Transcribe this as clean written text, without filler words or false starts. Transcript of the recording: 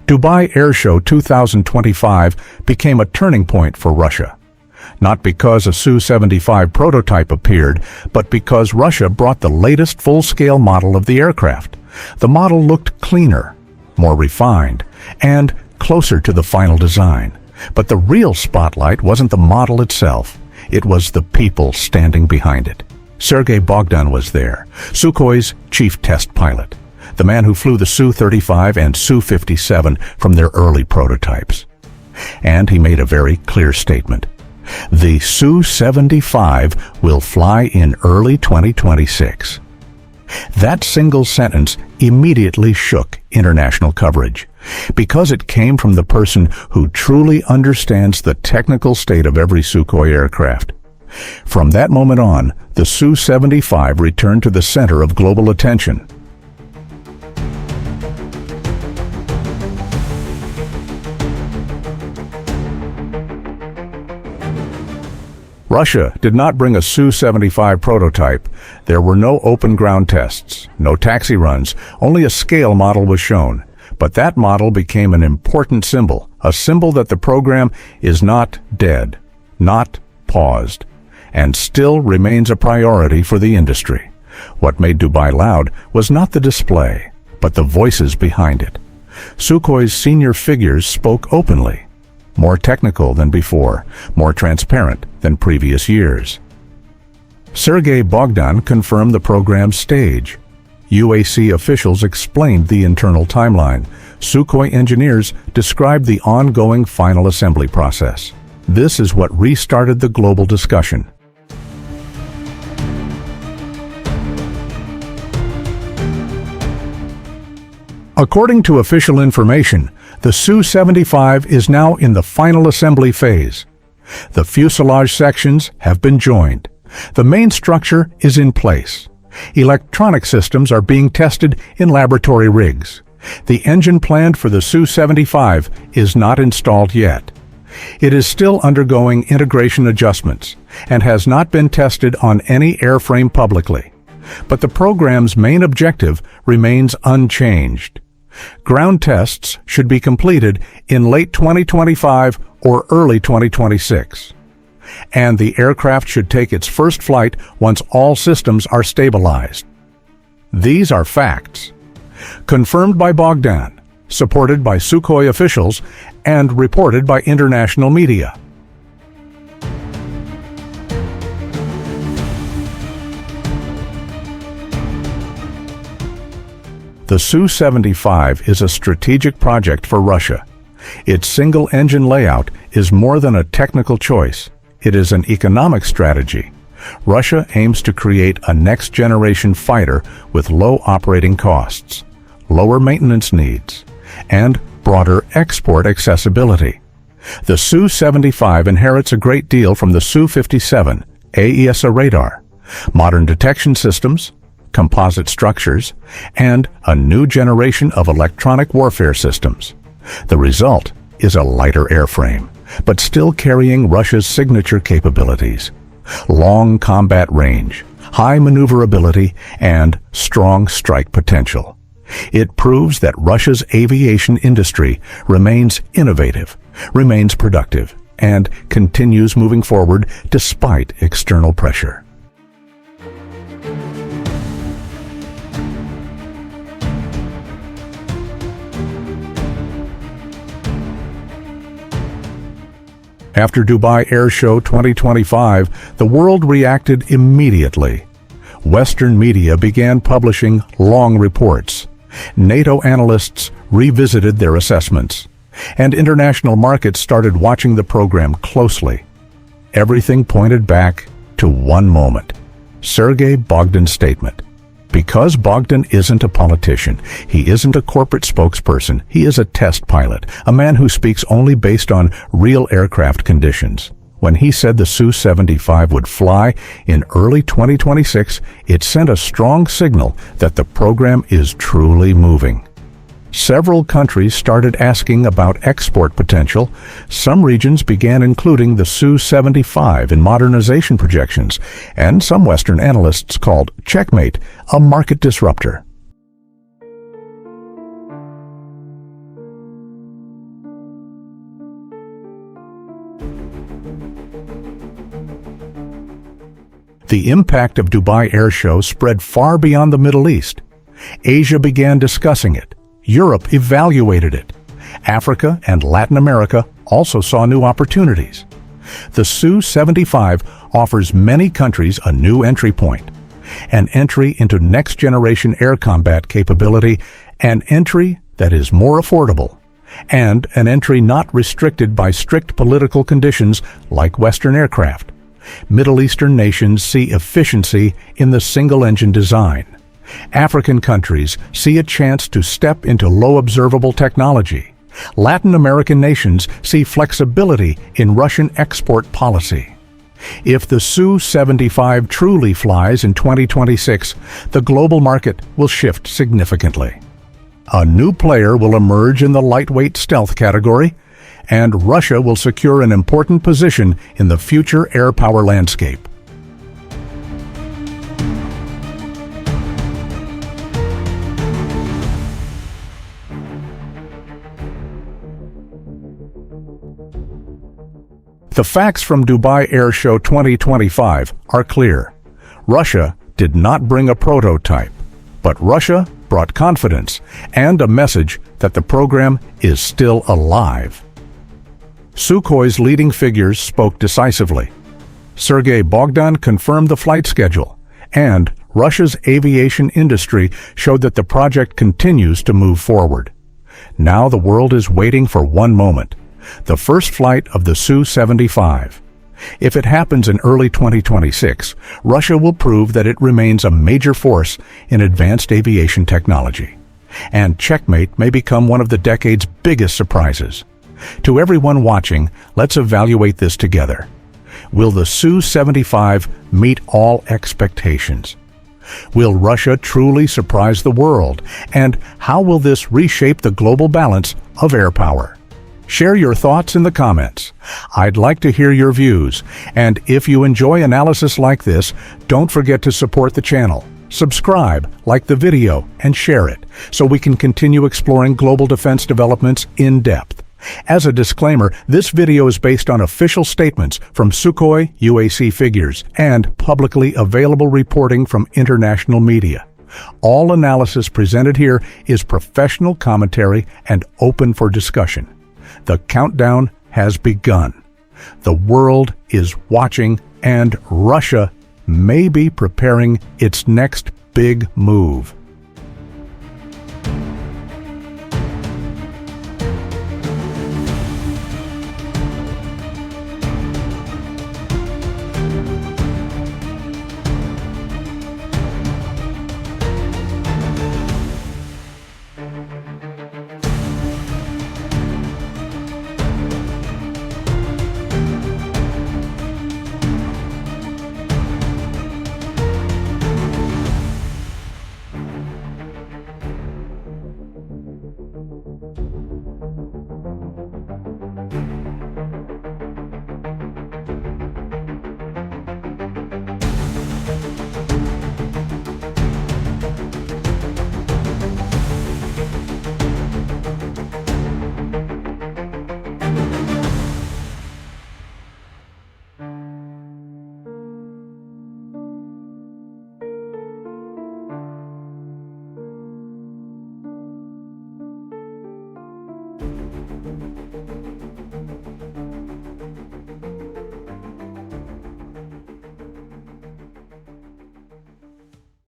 Dubai Airshow 2025 became a turning point for Russia. Not because a Su-75 prototype appeared, but because Russia brought the latest full-scale model of the aircraft. The model looked cleaner, more refined, and closer to the final design. But the real spotlight wasn't the model itself. It was the people standing behind it. Sergey Bogdan was there, Sukhoi's chief test pilot, the man who flew the Su-35 and Su-57 from their early prototypes. And he made a very clear statement. The Su-75 will fly in early 2026. That single sentence immediately shook international coverage, because it came from the person who truly understands the technical state of every Sukhoi aircraft. From that moment on, the Su-75 returned to the center of global attention. Russia did not bring a Su-75 prototype. There were no open ground tests, no taxi runs, only a scale model was shown. But that model became an important symbol, a symbol that the program is not dead, not paused, and still remains a priority for the industry. What made Dubai loud was not the display, but the voices behind it. Sukhoi's senior figures spoke openly, more technical than before, more transparent than previous years. Sergey Bogdan confirmed the program's stage. UAC officials explained the internal timeline. Sukhoi engineers described the ongoing final assembly process. This is what restarted the global discussion. According to official information, the Su-75 is now in the final assembly phase. The fuselage sections have been joined. The main structure is in place. Electronic systems are being tested in laboratory rigs. The engine planned for the Su-75 is not installed yet. It is still undergoing integration adjustments and has not been tested on any airframe publicly. But the program's main objective remains unchanged. Ground tests should be completed in late 2025 or early 2026. And the aircraft should take its first flight once all systems are stabilized. These are facts, confirmed by Bogdan, supported by Sukhoi officials, and reported by international media. The Su-75 is a strategic project for Russia. Its single-engine layout is more than a technical choice. It is an economic strategy. Russia aims to create a next-generation fighter with low operating costs, lower maintenance needs, and broader export accessibility. The Su-75 inherits a great deal from the Su-57 AESA radar, modern detection systems, composite structures, and a new generation of electronic warfare systems. The result is a lighter airframe, but still carrying Russia's signature capabilities: long combat range, high maneuverability, and strong strike potential. It proves that Russia's aviation industry remains innovative, remains productive, and continues moving forward despite external pressure. After Dubai Airshow 2025, the world reacted immediately. Western media began publishing long reports. NATO analysts revisited their assessments, and international markets started watching the program closely. Everything pointed back to one moment: Sergey Bogdan's statement. Because Bogdan isn't a politician, he isn't a corporate spokesperson, he is a test pilot, a man who speaks only based on real aircraft conditions. When he said the Su-75 would fly in early 2026, it sent a strong signal that the program is truly moving. Several countries started asking about export potential. Some regions began including the Su-75 in modernization projections, and some Western analysts called Checkmate a market disruptor. The impact of Dubai Airshow spread far beyond the Middle East. Asia began discussing it. Europe evaluated it. Africa and Latin America also saw new opportunities. The Su-75 offers many countries a new entry point, an entry into next-generation air combat capability, an entry that is more affordable, and an entry not restricted by strict political conditions like Western aircraft. Middle Eastern nations see efficiency in the single-engine design. African countries see a chance to step into low-observable technology. Latin American nations see flexibility in Russian export policy. If the Su-75 truly flies in 2026, the global market will shift significantly. A new player will emerge in the lightweight stealth category, and Russia will secure an important position in the future air power landscape. The facts from Dubai Airshow 2025 are clear. Russia did not bring a prototype, but Russia brought confidence and a message that the program is still alive. Sukhoi's leading figures spoke decisively. Sergey Bogdan confirmed the flight schedule, and Russia's aviation industry showed that the project continues to move forward. Now the world is waiting for one moment: the first flight of the Su-75. If it happens in early 2026, Russia will prove that it remains a major force in advanced aviation technology. And Checkmate may become one of the decade's biggest surprises. To everyone watching, let's evaluate this together. Will the Su-75 meet all expectations? Will Russia truly surprise the world? And how will this reshape the global balance of air power? Share your thoughts in the comments. I'd like to hear your views. And if you enjoy analysis like this, don't forget to support the channel. Subscribe, like the video, and share it so we can continue exploring global defense developments in depth. As a disclaimer, this video is based on official statements from Sukhoi UAC figures and publicly available reporting from international media. All analysis presented here is professional commentary and open for discussion. The countdown has begun. The world is watching, and Russia may be preparing its next big move.